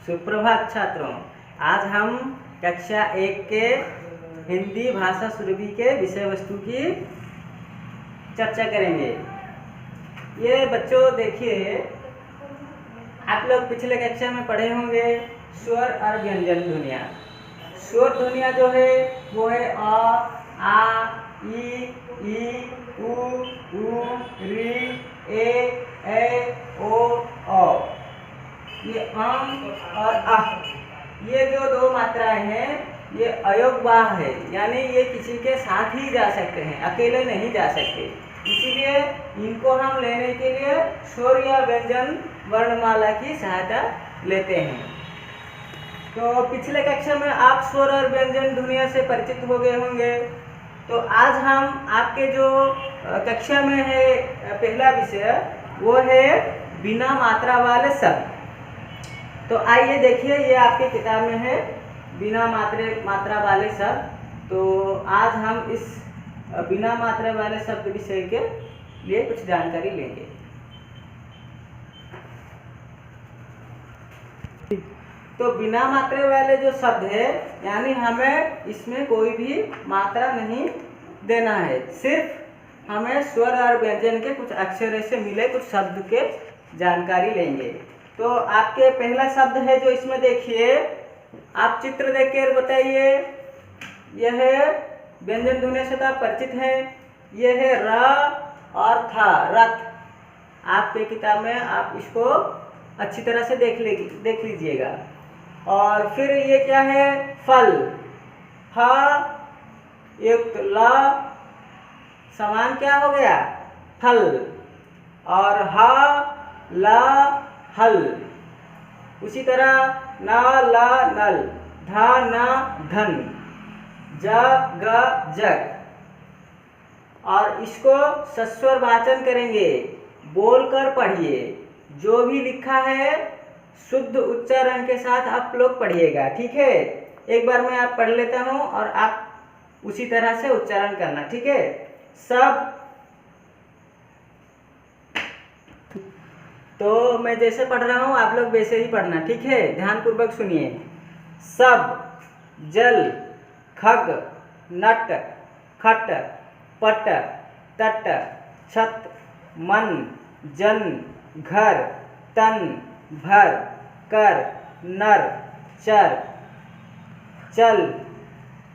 सुप्रभात छात्रों। आज हम कक्षा 1 के हिंदी भाषा सुरभि के विषय वस्तु की चर्चा करेंगे। ये बच्चों देखिए, आप लोग पिछले कक्षा में पढ़े होंगे स्वर और व्यंजन ध्वनियाँ। स्वर ध्वनियाँ जो है वो है अ, आ, ई, उ, ऋ, ए, ओ, ये अम और अह। ये जो दो मात्राएं हैं ये अयोगवाह है, यानी ये किसी के साथ ही जा सकते हैं, अकेले नहीं जा सकते। इसीलिए इनको हम लेने के लिए स्वर या व्यंजन वर्णमाला की सहायता लेते हैं। तो पिछले कक्षा में आप स्वर और व्यंजन ध्वनियों से परिचित हो गए होंगे। तो आज हम आपके जो कक्षा में है पहला विषय वो है बिना मात्रा वाले शब्द। तो आइए देखिए, ये आपके किताब में है बिना मात्रा वाले शब्द। तो आज हम इस बिना मात्रा वाले शब्द विषय के लिए कुछ जानकारी लेंगे। तो बिना मात्रा वाले जो शब्द है, यानी हमें इसमें कोई भी मात्रा नहीं देना है, सिर्फ हमें स्वर और व्यंजन के कुछ अक्षर से मिले कुछ शब्द के जानकारी लेंगे। तो आपके पहला शब्द है जो इसमें देखिए, आप चित्र देखकर बताइए। यह है व्यंजन ध्वनि से तो आप परिचित हैं। यह है र और था, रथ। आपके किताब में आप इसको अच्छी तरह से देख लीजिएगा। और फिर ये क्या है, फल। ह युक्त ल समान क्या हो गया, फल। और ह ल हल। उसी तरह न ल नल, ध न धन, ज ग जग। और इसको सस्वर वाचन करेंगे, बोलकर पढ़िए। जो भी लिखा है शुद्ध उच्चारण के साथ आप लोग पढ़िएगा, ठीक है। एक बार मैं आप पढ़ लेता हूँ और आप उसी तरह से उच्चारण करना, ठीक है। सब, तो मैं जैसे पढ़ रहा हूँ आप लोग वैसे ही पढ़ना, ठीक है। ध्यानपूर्वक सुनिए। सब, जल, खग, नट, खट, पट, तट, छत, मन, जन, घर, तन, भर, कर, नर, चर, चल,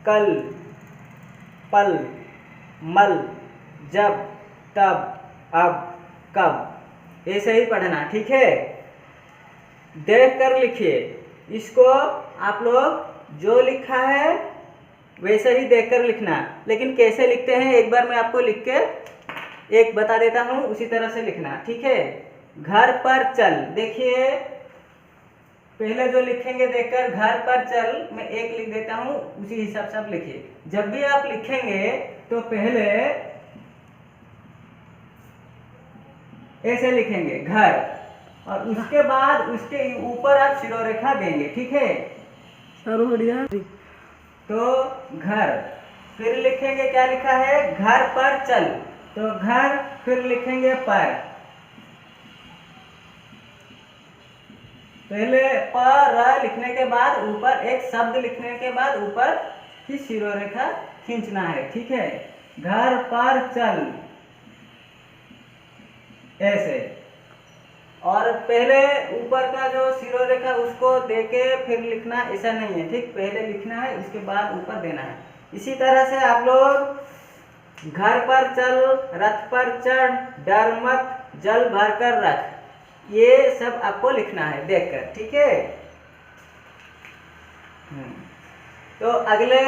कल, पल, मल, जब, तब, अब, कब। ऐसे ही पढ़ना, ठीक है। देख कर लिखिए। इसको आप लोग जो लिखा है वैसे ही देखकर लिखना, लेकिन कैसे लिखते हैं एक बार मैं आपको लिख के एक बता देता हूँ, उसी तरह से लिखना, ठीक है। घर पर चल, देखिए पहले जो लिखेंगे देखकर, घर पर चल मैं एक लिख देता हूँ, उसी हिसाब से आप लिखिए। जब भी आप लिखेंगे तो पहले ऐसे लिखेंगे घर, और उसके बाद उसके ऊपर आप शिरोरेखा देंगे, ठीक है। तो घर, फिर लिखेंगे क्या लिखा है, घर पर चल, तो घर, फिर लिखेंगे पर। पहले पर लिखने के बाद ऊपर एक शब्द लिखने के बाद ऊपर की शिरोरेखा खींचना है, ठीक है। घर पर चल, ऐसे। और पहले ऊपर का जो शिरोरेखा उसको देके फिर लिखना, ऐसा नहीं है, ठीक। पहले लिखना है उसके बाद ऊपर देना है। इसी तरह से आप लोग घर पर चल, रथ पर चढ़, डर मत, जल भर कर रख, ये सब आपको लिखना है देखकर, ठीक है। तो अगले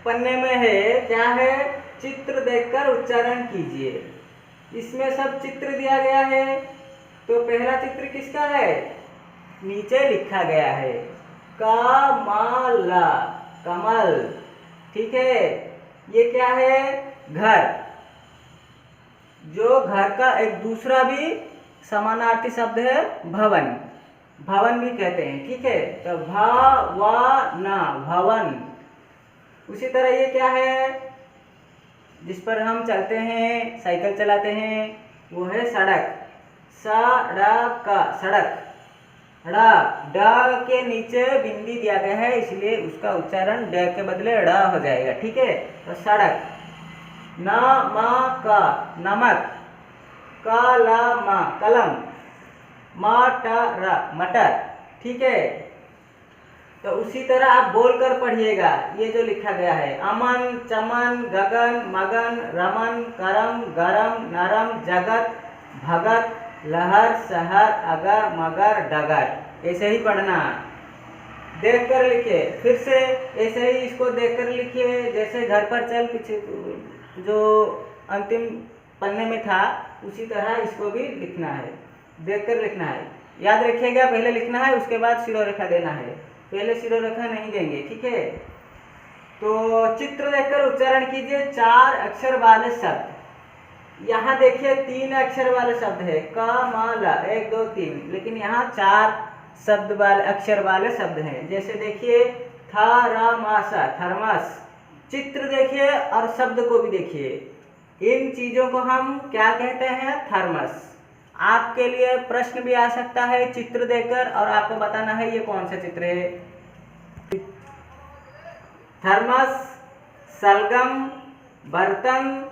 पन्ने में है क्या है, चित्र देखकर उच्चारण कीजिए। इसमें सब चित्र दिया गया है। तो पहला चित्र किसका है, नीचे लिखा गया है कमल, कमल, ठीक है। ये क्या है, घर। जो घर का एक दूसरा भी समानार्थी शब्द है भवन, भवन भी कहते हैं, ठीक है। तो भवन, भवन। उसी तरह ये क्या है, जिस पर हम चलते हैं, साइकिल चलाते हैं, वो है सड़क, सड़क, सड़क। ड़, ड के नीचे बिंदी दिया गया है, इसलिए उसका उच्चारण ड के बदले ड़ हो जाएगा। ठीक है, तो सड़क। न म क नमक, क ल म कलम, मटर मटर। ठीक है, तो उसी तरह आप बोलकर पढ़िएगा ये जो लिखा गया है। अमन, चमन, गगन, मगन, रमन, करम, गरम, नरम, जगत, भगत, लहर, शहर, अगर, मगर, डगर। ऐसे ही पढ़ना, देख कर लिखिए। फिर से ऐसे ही इसको देख कर लिखिए, जैसे घर पर चल पीछे जो अंतिम पन्ने में था उसी तरह इसको भी लिखना है, देख कर लिखना है। याद रखिएगा, पहले लिखना है उसके बाद शिरोरेखा देना है, पहले शिरोरेखा नहीं देंगे। ठीक है, तो चित्र देखकर उच्चारण कीजिए। 4 अक्षर वाले शब्द, यहाँ देखिए 3 अक्षर वाले शब्द है, क म ल, 1 2 3, लेकिन यहाँ 4 शब्द वाले अक्षर वाले शब्द हैं। जैसे देखिए थर्मस, थर्मस। चित्र देखिए और शब्द को भी देखिए, इन चीजों को हम क्या कहते हैं? थर्मस। आपके लिए प्रश्न भी आ सकता है चित्र देखकर, और आपको बताना है ये कौन सा चित्र है। थर्मस, सलगम, बर्तन,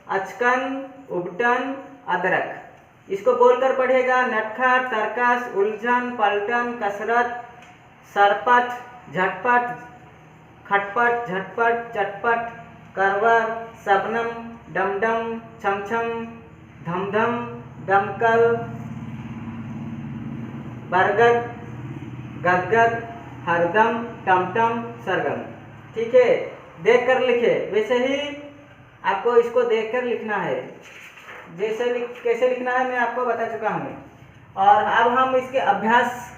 अचकन, उबटन, अदरक। इसको बोलकर पढ़िएगा। नटखट, तरकस, उलझन, पलटन, कसरत, सरपट, झटपट, खटपट, झटपट, चटपट, करवर, शबनम, डमडम, छमछम, धमधम, दमकल, बरगद, गदगद, हरदम, टमटम, सरगम। ठीक है, देख कर लिखे। वैसे ही आपको इसको देखकर लिखना है, जैसे कैसे लिखना है मैं आपको बता चुका हूँ। और अब हम इसके अभ्यास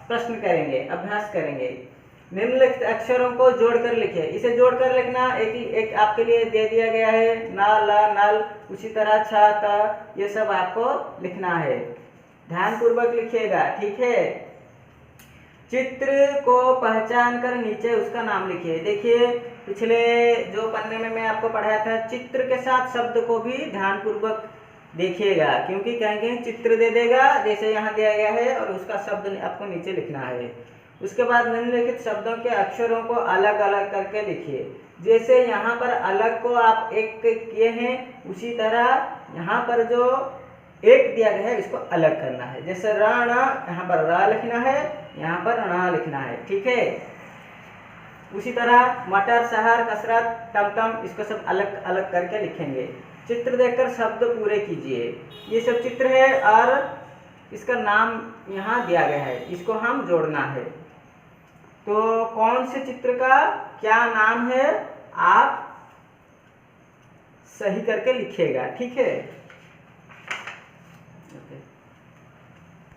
प्रश्न करेंगे, अभ्यास करेंगे। निम्नलिखित अक्षरों को जोड़कर लिखिए। इसे जोड़कर लिखना एक आपके लिए दे दिया गया है, न, ल, नल, उसी तरह छ, त, ये सब आपको लिखना है। ध्यान पूर्वक लिखिएगा। ठीक है, चित्र को पहचान कर नीचे उसका नाम लिखिए। देखिए पिछले जो पन्ने में मैं आपको पढ़ाया था, चित्र के साथ शब्द को भी ध्यान पूर्वक देखिएगा, क्योंकि कहीं कहीं चित्र दे देगा जैसे यहाँ दिया गया है, और उसका शब्द आपको नीचे लिखना है। उसके बाद निम्नलिखित शब्दों के अक्षरों को अलग अलग करके लिखिए। जैसे यहाँ पर अलग को आप एक किए हैं, उसी तरह यहाँ पर जो एक दिया गया है इसको अलग करना है। जैसे रण, यहाँ पर रा लिखना है, यहाँ पर ण लिखना है। ठीक है, उसी तरह मटर, शहर, कसरत, टमटम, इसको सब अलग अलग करके लिखेंगे। चित्र देखकर शब्द पूरे कीजिए। ये सब चित्र है और इसका नाम यहाँ दिया गया है, इसको हम जोड़ना है। तो कौन से चित्र का क्या नाम है आप सही करके लिखिएगा। ठीक है, ओके।